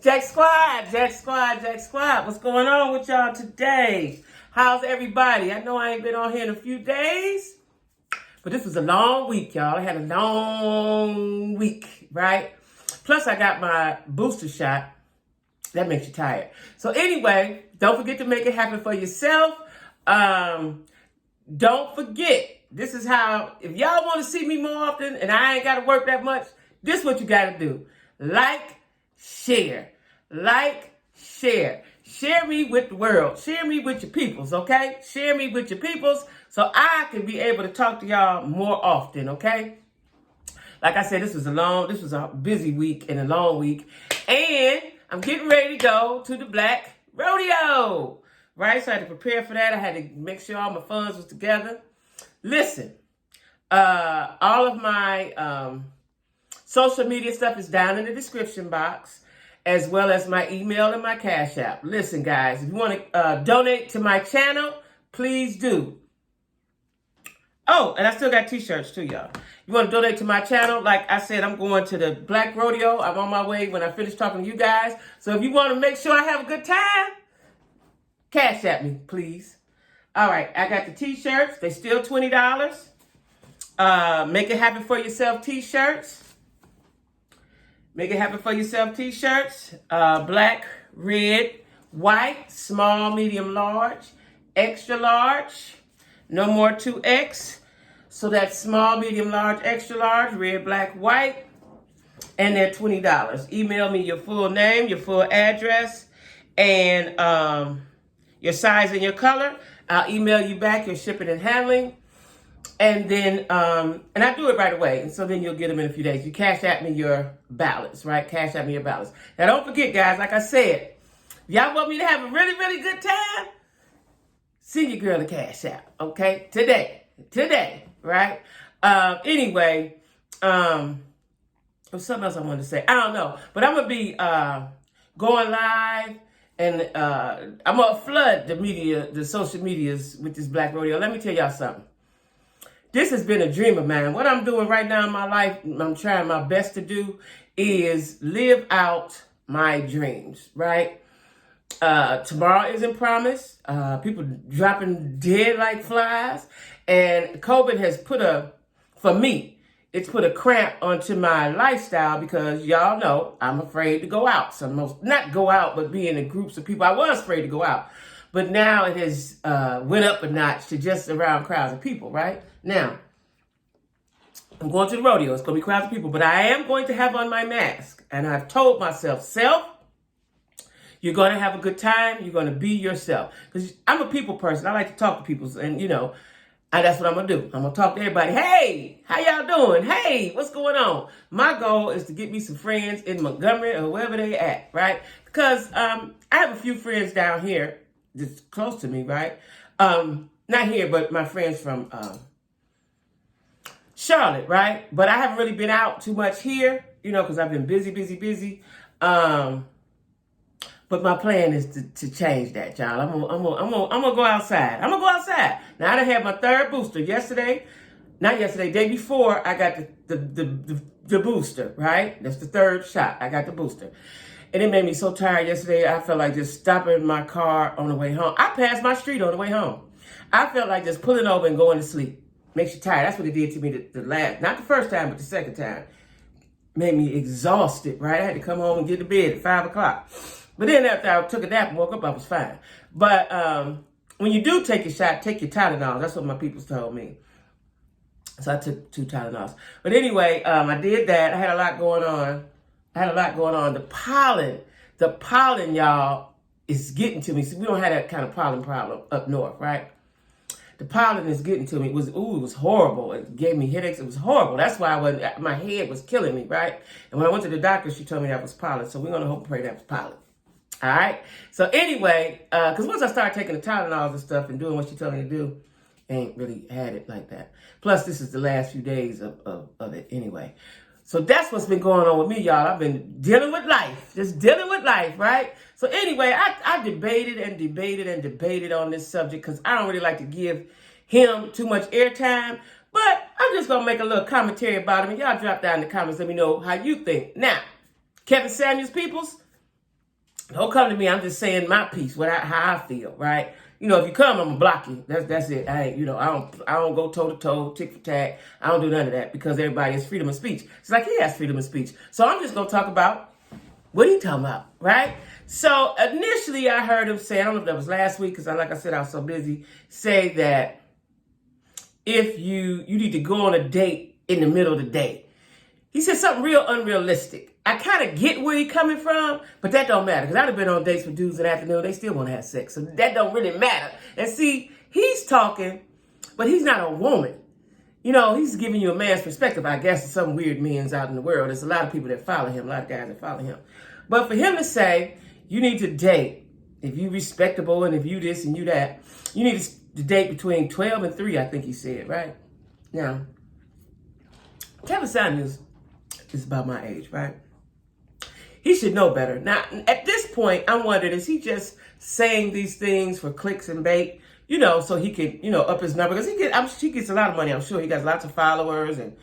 Jack Squad, Jack Squad, Jack Squad. What's going on with y'all today? How's everybody? I know I ain't been on here in a few days, but this was a long week, y'all. I had a long week, right? Plus, I got my booster shot. That makes you tired. So anyway, don't forget to make it happen for yourself. Don't forget, this is how, if y'all want to see me more often and I ain't got to work that much, this is what you got to do. Like, share. Like, share. Share me with the world. Share me with your peoples, okay? Share me with your peoples so I can be able to talk to y'all more often, okay? Like I said, this was a busy week and a long week. And I'm getting ready to go to the Black Rodeo, right? So I had to prepare for that. I had to make sure all my funds was together. Listen, all of my social media stuff is down in the description box, as well as my email and my Cash App. Listen, guys, if you want to donate to my channel, please do. Oh, and I still got t-shirts too, y'all. You want to donate to my channel? Like I said, I'm going to the Black Rodeo. I'm on my way when I finish talking to you guys. So if you want to make sure I have a good time, Cash App me, please. All right, I got the t-shirts. They're still $20. Make it happen for yourself t-shirts. Make it happen for yourself t-shirts. Black, red, white, small, medium, large, extra large. No more 2X. So that's small, medium, large, extra large, red, black, white. And they're $20. Email me your full name, your full address, and your size and your color. I'll email you back your shipping and handling. And then, and I do it right away. And so then you'll get them in a few days. You Cash App me your balance, right? Cash App me your balance. Now, don't forget, guys, like I said, if y'all want me to have a really, really good time, send your girl a Cash App, okay? Today, right? Anyway, there's something else I wanted to say. I don't know. But I'm going to be going live, and I'm going to flood the social medias with this Black Rodeo. Let me tell y'all something. This has been a dream of mine. What I'm doing right now in my life, I'm trying my best to do, is live out my dreams, right? Tomorrow isn't promised. People dropping dead like flies. And COVID has it's put a cramp onto my lifestyle because y'all know I'm afraid to go out. So not go out, but be in the groups of people. I was afraid to go out. But now it has went up a notch to just around crowds of people, right? Now, I'm going to the rodeo. It's going to be crowds of people. But I am going to have on my mask. And I've told myself, you're going to have a good time. You're going to be yourself. Because I'm a people person. I like to talk to people. And, that's what I'm going to do. I'm going to talk to everybody. Hey, how y'all doing? Hey, what's going on? My goal is to get me some friends in Montgomery or wherever they at, right? Because I have a few friends down here that's close to me, right? Not here, but my friends from Charlotte, right? But I haven't really been out too much here, because I've been busy. But my plan is to change that, y'all. I'm gonna go outside. Now I done had my third booster day before I got the booster, right? That's the third shot. I got the booster. And it made me so tired yesterday. I felt like just stopping my car on the way home. I passed my street on the way home. I felt like just pulling over and going to sleep. Makes you tired. That's what it did to me not the first time, but the second time. Made me exhausted, right? I had to come home and get to bed at 5 o'clock. But then after I took a nap and woke up, I was fine. But when you do take a shot, take your Tylenol. That's what my people told me. So I took 2 Tylenols. But anyway, I did that. I had a lot going on. The pollen, y'all, is getting to me. See, we don't have that kind of pollen problem up north, right? The pollen is getting to me. It was horrible. It gave me headaches. It was horrible. That's why my head was killing me, right? And when I went to the doctor, she told me that was pollen. So we're going to hope and pray that was pollen. All right. So anyway, because once I started taking the Tylenols and stuff and doing what she told me to do, I ain't really had it like that. Plus, this is the last few days of it anyway. So that's what's been going on with me, y'all. I've been dealing with life, right? So anyway, I debated on this subject because I don't really like to give him too much airtime. But I'm just going to make a little commentary about him. And y'all drop down in the comments. Let me know how you think. Now, Kevin Samuels peoples, Don't come to me. I'm just saying my piece, how I feel, right? You know, if you come, I'm gonna block you. That's it. I don't go toe to toe, tick for tack. I don't do none of that because everybody has freedom of speech. It's like he has freedom of speech. So I'm just gonna talk about what he talking about, right? So initially, I heard him say, I don't know if that was last week because, like I said, I was so busy. Say that if you need to go on a date in the middle of the day. He said something real unrealistic. I kind of get where he coming from, but that don't matter. Because I've been on dates with dudes in the afternoon. They still want to have sex. So that don't really matter. And see, he's talking, but he's not a woman. You know, he's giving you a man's perspective, I guess, to some weird men's out in the world. There's a lot of people that follow him, a lot of guys that follow him. But for him to say, you need to date, if you respectable and if you this and you that, you need to date between 12 and 3, I think he said, right? Now, Kevin Samuels is about my age, right? He should know better. Now, at this point, I'm wondering, is he just saying these things for clicks and bait, you know, so he could, you know, up his number? Because he gets a lot of money, I'm sure. He got lots of followers and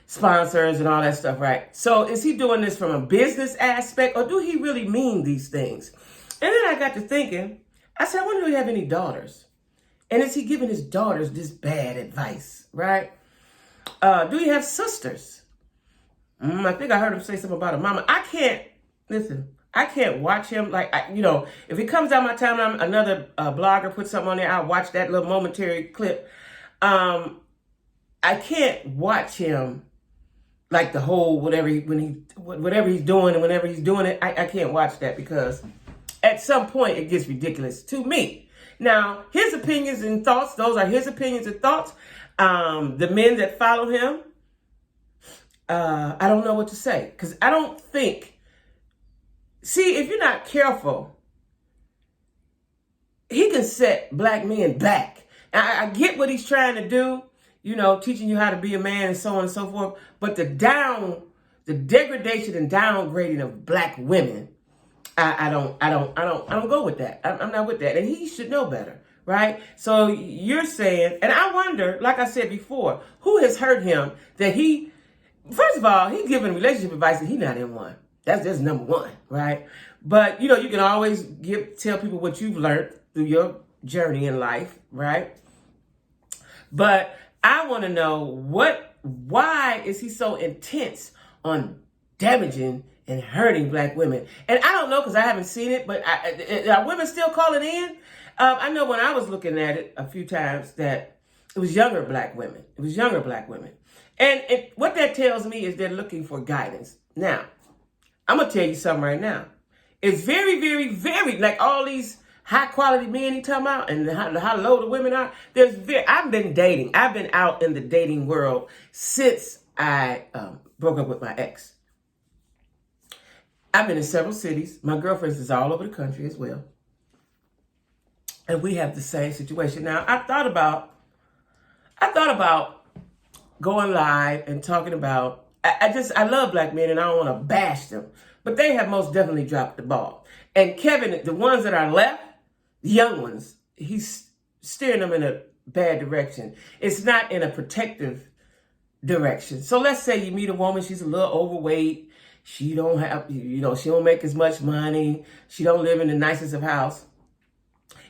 sponsors and all that stuff, right? So is he doing this from a business aspect, or do he really mean these things? And then I got to thinking, I said, I wonder if he have any daughters. And is he giving his daughters this bad advice, right? Do he have sisters? I think I heard him say something about a mama. I can't watch him. Like, you know, if he comes out my timeline, another blogger puts something on there, I'll watch that little momentary clip. I can't watch him like the whole whatever he's doing and whenever he's doing it. I can't watch that because at some point it gets ridiculous to me. Now, his opinions and thoughts, those are his opinions and thoughts. The men that follow him, I don't know what to say because I don't think. See, if you're not careful, he can set black men back. I get what he's trying to do, you know, teaching you how to be a man and so on and so forth. But the degradation and downgrading of black women, I don't go with that. I'm not with that, and he should know better, right? So you're saying, and I wonder, like I said before, who has hurt him that he. First of all, he's giving relationship advice and he's not in one. That's number one, right? But, you know, you can always tell people what you've learned through your journey in life, right? But I want to know why is he so intense on damaging and hurting black women? And I don't know because I haven't seen it, but are women still calling in? I know when I was looking at it a few times that it was younger black women. And what that tells me is they're looking for guidance. Now, I'm going to tell you something right now. It's very, very, very, like all these high quality men he talking about and how low the women are. I've been dating. I've been out in the dating world since I broke up with my ex. I've been in several cities. My girlfriends is all over the country as well. And we have the same situation. Now, I thought about going live and talking about, I love black men and I don't want to bash them, but they have most definitely dropped the ball. And Kevin, the ones that are left, the young ones, he's steering them in a bad direction. It's not in a protective direction. So let's say you meet a woman, she's a little overweight. She don't have, you know, she don't make as much money. She don't live in the nicest of house.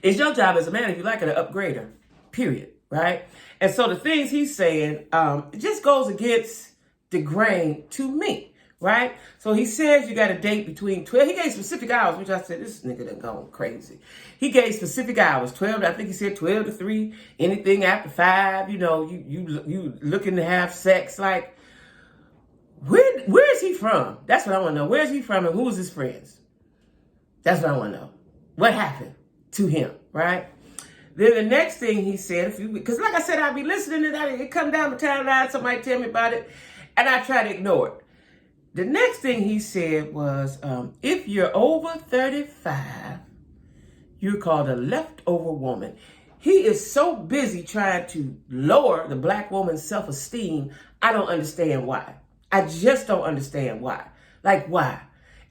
It's your job as a man, if you like her, to upgrade her, period, right? And so the things he's saying, it just goes against the grain to me, right? So he says you got to date between 12. He gave specific hours, which I said, this nigga done gone crazy. He gave specific hours, 12, I think he said 12 to 3, anything after 5, you know, you looking to have sex. Like, where is he from? That's what I want to know. Where is he from and who's his friends? That's what I want to know. What happened to him, right? Then the next thing he said, because like I said, I'd be listening to that. It come down the timeline, somebody tell me about it, and I try to ignore it. The next thing he said was, if you're over 35, you're called a leftover woman. He is so busy trying to lower the black woman's self-esteem, I don't understand why. I just don't understand why. Like, why?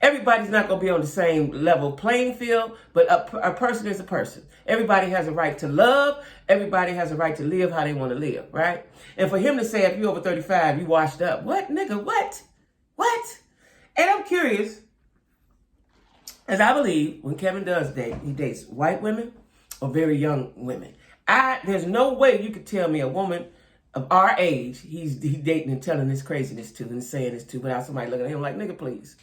Everybody's not going to be on the same level playing field, but a person is a person. Everybody has a right to love. Everybody has a right to live how they want to live, right? And for him to say, if you're over 35, you washed up. What, nigga? What? And I'm curious, As I believe, when Kevin does date, he dates white women or very young women. There's no way you could tell me a woman of our age he's dating and telling this craziness to and saying this to without somebody looking at him like, nigga, please.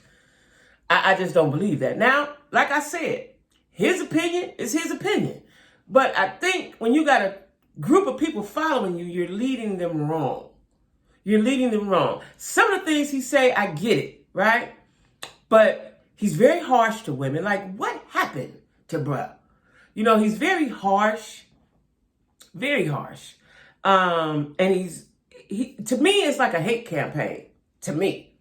I just don't believe that. Now, like I said, his opinion is his opinion. But I think when you got a group of people following you, you're leading them wrong. You're leading them wrong. Some of the things he say, I get it, right? But he's very harsh to women. Like, what happened to bruh? You know, he's very harsh. Very harsh. And to me, it's like a hate campaign. To me.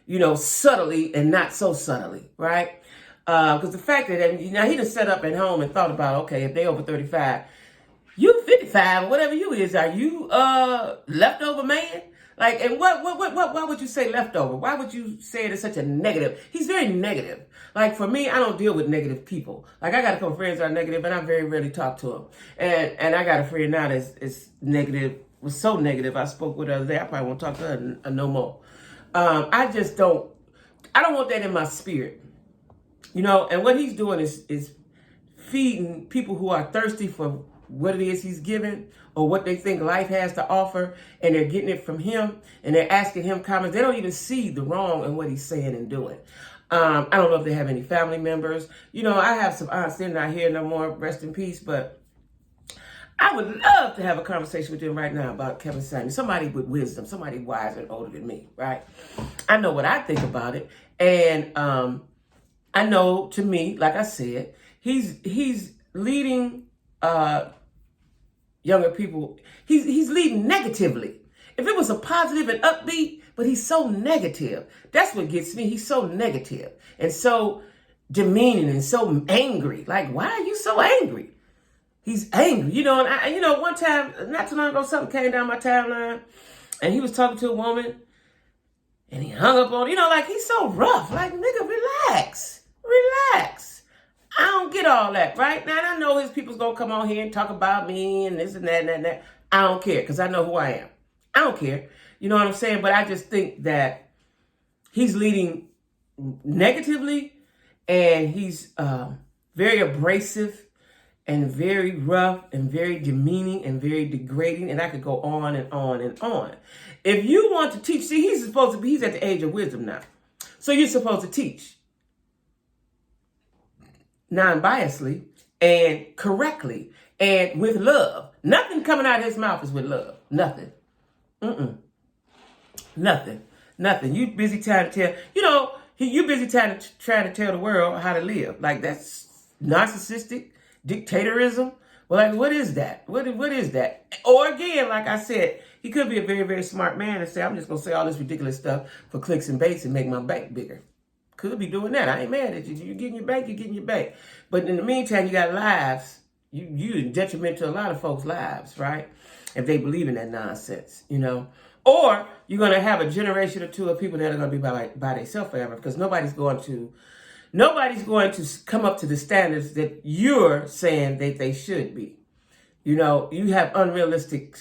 You know, subtly and not so subtly, right? Because the fact that, now he just set up at home and thought about, okay, if they over 35, you 55 or whatever you is, are you leftover man? Like, and why would you say leftover? Why would you say it is such a negative? He's very negative. Like, for me, I don't deal with negative people. Like, I got a couple friends that are negative, and I very rarely talk to them. And I got a friend now that's negative, was so negative, I spoke with her the other day, I probably won't talk to her no more. I don't want that in my spirit. You know, and what he's doing is feeding people who are thirsty for what it is he's giving or what they think life has to offer, and they're getting it from him, and they're asking him comments. They don't even see the wrong in what he's saying and doing. I don't know if they have any family members. You know, I have some aunts, they're not here no more, rest in peace, but I would love to have a conversation with them right now about Kevin Samuels. Somebody with wisdom, somebody wiser and older than me, right? I know what I think about it. And I know, to me, like I said, he's leading younger people. He's leading negatively. If it was a positive and upbeat, but he's so negative. That's what gets me. He's so negative and so demeaning and so angry. Like, why are you so angry? He's angry, you know. And one time, not too long ago, something came down my timeline, and he was talking to a woman, and he hung up on, like, he's so rough. Like, nigga, relax. I don't get all that, right? Now, I know his people's gonna come on here and talk about me and this and that and that and that. I don't care, because I know who I am. I don't care. You know what I'm saying? But I just think that he's leading negatively, and he's very abrasive and very rough and very demeaning and very degrading. And I could go on and on and on. If you want to teach, see, he's at the age of wisdom now. So you're supposed to teach non-biasedly and correctly and with love. Nothing coming out of his mouth is with love. Nothing. Nothing. You busy trying to tell, you busy trying to tell the world how to live. Like, that's narcissistic dictatorism. Well, like, what is that? What is that? Or again, like I said, he could be a very, very smart man and say, I'm just going to say all this ridiculous stuff for clicks and baits and make my bank bigger. Could be doing that. I ain't mad at you. You're getting your bank, you're getting your bank. But in the meantime, you got lives. You detriment to a lot of folks' lives, right? If they believe in that nonsense, Or you're going to have a generation or two of people that are going to be by themselves forever, because nobody's going to come up to the standards that you're saying that they should be. You have unrealistic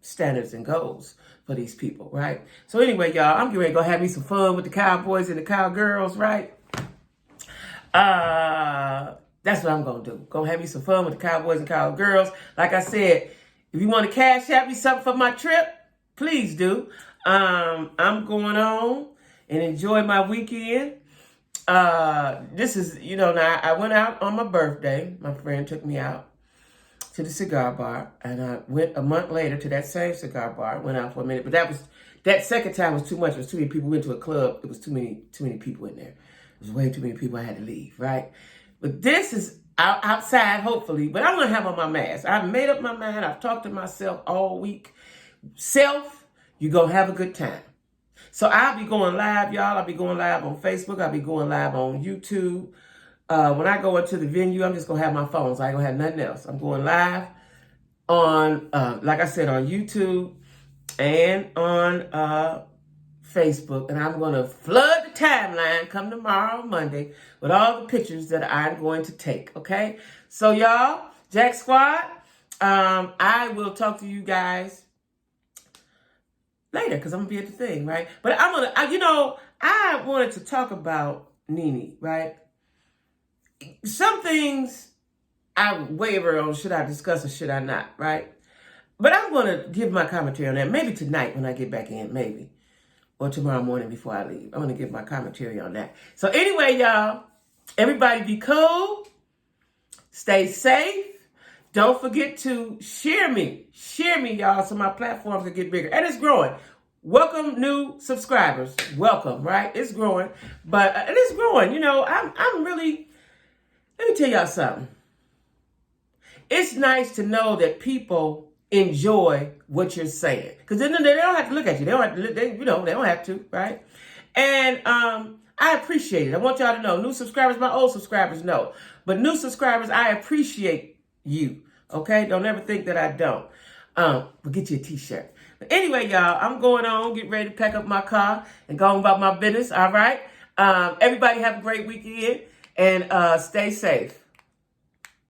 standards and goals for these people, right? So anyway, y'all, I'm getting ready to go have me some fun with the cowboys and the cowgirls, right? That's what I'm going to do. Go have me some fun with the cowboys and cowgirls. Like I said, if you want to cash out me something for my trip, please do. I'm going on and enjoy my weekend. This is, now I went out on my birthday. My friend took me out to the cigar bar, and I went a month later to that same cigar bar. I went out for a minute, but that second time was too much. It was too many people. We went to a club. It was too many people in there. It was way too many people. I had to leave, right? But this is outside, hopefully, but I'm going to have on my mask. I've made up my mind. I've talked to myself all week. Self, you're going to have a good time. So I'll be going live, y'all. I'll be going live on Facebook. I'll be going live on YouTube. When I go into the venue, I'm just going to have my phone. So I ain't going to have nothing else. I'm going live on, like I said, on YouTube and on Facebook. And I'm going to flood the timeline come tomorrow, Monday, with all the pictures that I'm going to take, okay? So, y'all, Jack Squad, I will talk to you guys later, because I'm going to be at the thing, right? But I wanted to talk about Nene, right? some things I waver on, should I discuss or should I not, right? But I'm going to give my commentary on that. Maybe tonight when I get back in, maybe. Or tomorrow morning before I leave. I'm going to give my commentary on that. So anyway, y'all, everybody be cool. Stay safe. Don't forget to share me. Share me, y'all, so my platforms can get bigger. And it's growing. Welcome new subscribers. Welcome, right? It's growing. But and it's growing. You know, I'm really, let me tell y'all something. It's nice to know that people enjoy what you're saying, because then they don't have to look at you. They don't have to. They don't have to, right? And I appreciate it. I want y'all to know, new subscribers, my old subscribers know, but new subscribers, I appreciate you. Okay, don't ever think that I don't. We'll get you a T-shirt. But anyway, y'all, I'm going on, get ready to pack up my car and go on about my business. All right. Everybody have a great weekend and stay safe.